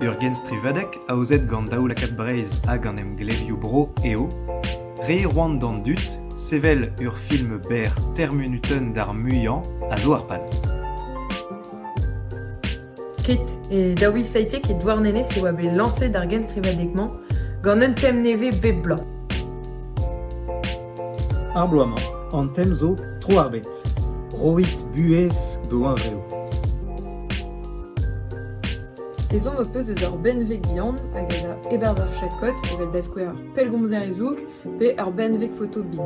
Urgenstrivadek a ozet gant daoulakat breiz hag an emglevioù bro eo, re roan d'an dut, sevel ur film ber termunuten d'ar muian a zo ar pal. Krit, e daoui saite ket douarnene se oa bet lancet d'ar genstrivadekman gant un tem neve bep blanc. Ar bloamañ, an tem zo tro arbet. Roit buez do an vreo. Ezon me peus eus ar benveg bihan hag a eber d'ar chakot evel da skouer ar pellgomzer ezoug pe ar benveg foto bin.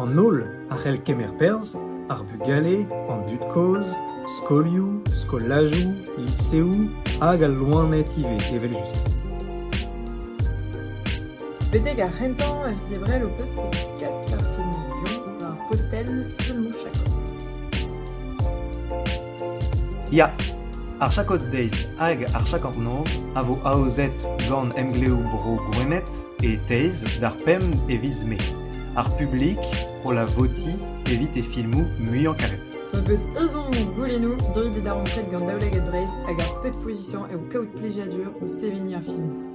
An holl ar c'hell kemer perz, ar bugale, an dud koz, skolioù, skollajoù, liseoù hag al loanet ive evel justi. Betek ar rentan a vizebrel o peus se kas ar film dion ar postel filmou chakot. Ya, ar chakot deiz hag ar chakant noz a vo aozet gant emgleo bro gwenet e teiz d'ar pem e viz me. Ar publik pro la voti evit e filmou muian karet. Me peus ezon goulenou druid e darontret gant daoulaget breiz hag ar pep pozisyon eo kaout plejadur o seveni ar filmou.